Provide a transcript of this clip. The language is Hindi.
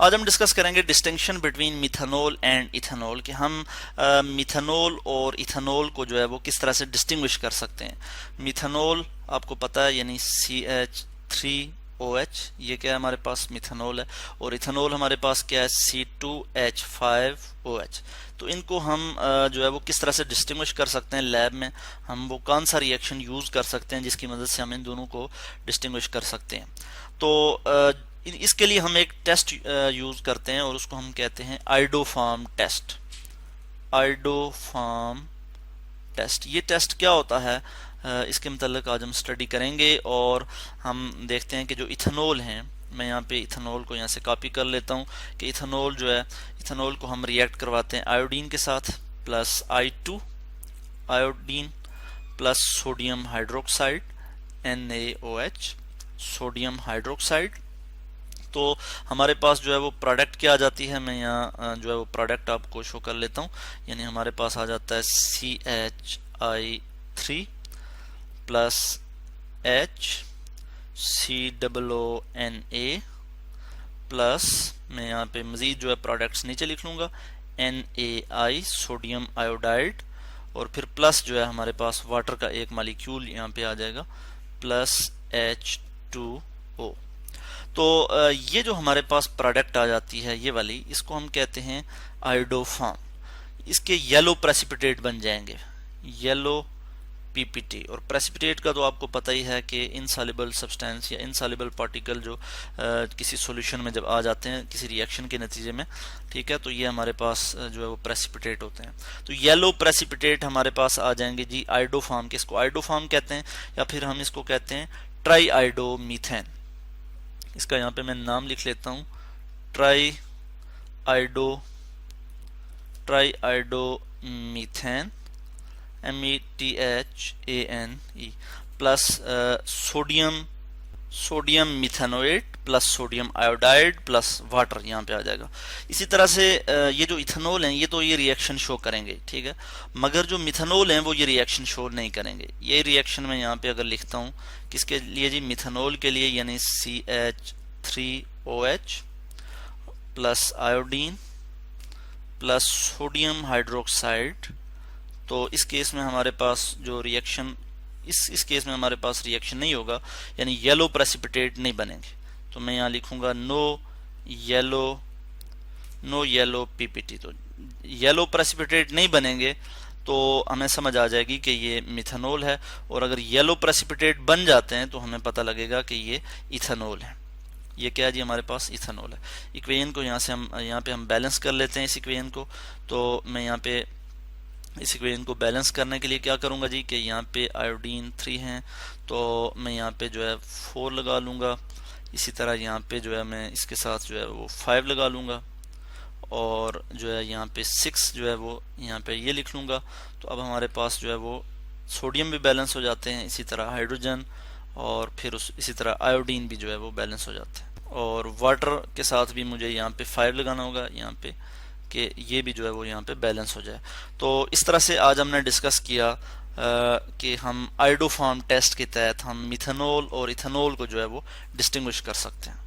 आज हम डिस्कस करेंगे distinction between methanol and ethanol कि हम मिथानोल और इथेनॉल को जो है वो किस तरह से डिस्टिंग्विश कर सकते हैं। मिथानोल आपको पता है यानी CH3OH, ये क्या है हमारे पास मिथानोल है, और इथेनॉल हमारे पास क्या है C2H5OH। तो इनको हम जो है वो किस तरह से डिस्टिंग्विश कर सकते हैं लैब में, हम वो कौन सा रिएक्शन यूज कर सकते हैं जिसकी मदद से हम इन दोनों को डिस्टिंग्विश कर सकते हैं। तो इसके लिए हम एक टेस्ट यूज करते हैं और उसको हम कहते हैं आइडोफार्म टेस्ट। आइडोफार्म टेस्ट, ये टेस्ट क्या होता है इसके मतलब आज हम स्टडी करेंगे और हम देखते हैं कि जो इथेनॉल हैं, मैं यहाँ पे इथेनॉल को यहाँ से कॉपी कर लेता हूँ कि इथेनॉल जो है, इथेनॉल को हम रिएक्ट करवाते हैं आयोडीन के साथ plus I2 iodine plus sodium hydroxide NaOH sodium hydroxide. तो हमारे पास जो है वो प्रोडक्ट क्या आ जाती है, मैं यहाँ जो है वो प्रोडक्ट आपको शो कर लेता हूँ। यानी हमारे पास आ जाता है CHI3 प्लस HCOONA प्लस, मैं यहाँ पे मजीद जो है प्रोडक्ट्स नीचे लिख लूँगा, NaI सोडियम आयोडाइड, और फिर प्लस जो है हमारे पास वाटर का एक मालिक्यूल यहाँ पे आ जाएगा प्लस H2O। तो ये जो हमारे पास प्रोडक्ट आ जाती है ये वाली, इसको हम कहते हैं आइडोफार्म। इसके येलो प्रेसिपिटेट बन जाएंगे, येलो PPT। और प्रेसिपिटेट का तो आपको पता ही है कि इनसॉल्युबल सब्सटेंस या इनसॉल्युबल पार्टिकल जो किसी सॉल्यूशन में जब आ जाते हैं किसी रिएक्शन के नतीजे में, ठीक है, तो ये हमारे पास जो है वो प्रेसिपिटेट होते हैं। तो येलो प्रेसिपिटेट हमारे पास आ जाएंगे जी आइडोफार्म के, इसको आइडोफार्म कहते हैं या फिर हम इसको कहते हैं ट्राई आइडो मीथेन। इसका यहाँ पे मैं नाम लिख लेता हूँ, triiodomethane METHANE plus sodium methanoate plus sodium iodide plus water यहाँ पे आ जाएगा। इसी तरह से ये जो इथेनॉल हैं ये तो ये रिएक्शन शो करेंगे, ठीक है, मगर जो मिथेनॉल हैं वो ये रिएक्शन शो नहीं करेंगे। ये रिएक्शन मैं यहाँ पे अगर लिखता हूँ किसके लिए जी, मिथेनॉल के लिए, यानी CH3OH plus iodine plus sodium hydroxide. तो इस केस में हमारे पास जो रिएक्शन, इस केस में हमारे पास रिएक्शन नहीं होगा, यानी येलो प्रेसिपिटेट नहीं बनेंगे। तो मैं यहाँ लिखूंगा नो येलो PPT। तो येलो प्रेसिपिटेट नहीं बनेंगे तो हमें समझ आ जाएगी कि ये मिथेनॉल है, और अगर येलो प्रेसिपिटेट बन जाते हैं तो हमें पता लगेगा कि ये इथेनॉल है। ये क्या है जी, हमारे पास इथेनॉल है। इक्वेशन को यहाँ पे हम बैलेंस कर लेते हैं इस इक्वेशन को। तो मैं यहाँ पे इस इक्वेशन को बैलेंस करने के लिए क्या करूंगा जी कि यहाँ पे आयोडीन 3 हैं तो मैं यहाँ पे जो है 4 लगा लूँगा। इसी तरह यहाँ पे जो है मैं इसके साथ जो है वो 5 लगा लूँगा, और जो है यहाँ पे 6 जो है वो यहाँ पे ये लिख लूँगा। तो अब हमारे पास जो है वो सोडियम भी बैलेंस हो जाते हैं, इसी तरह हाइड्रोजन, और फिर इसी तरह आयोडीन भी जो है वो बैलेंस हो जाते हैं। और वाटर के साथ भी मुझे यहाँ पे 5 लगाना होगा यहाँ पे, कि ये भी जो है वो यहाँ पे बैलेंस हो जाए। तो इस तरह से आज हमने डिस्कस किया कि हम आइडोफार्म टेस्ट के तहत हम मिथेनॉल और इथेनॉल को जो है वो डिस्टिंग्विश कर सकते हैं।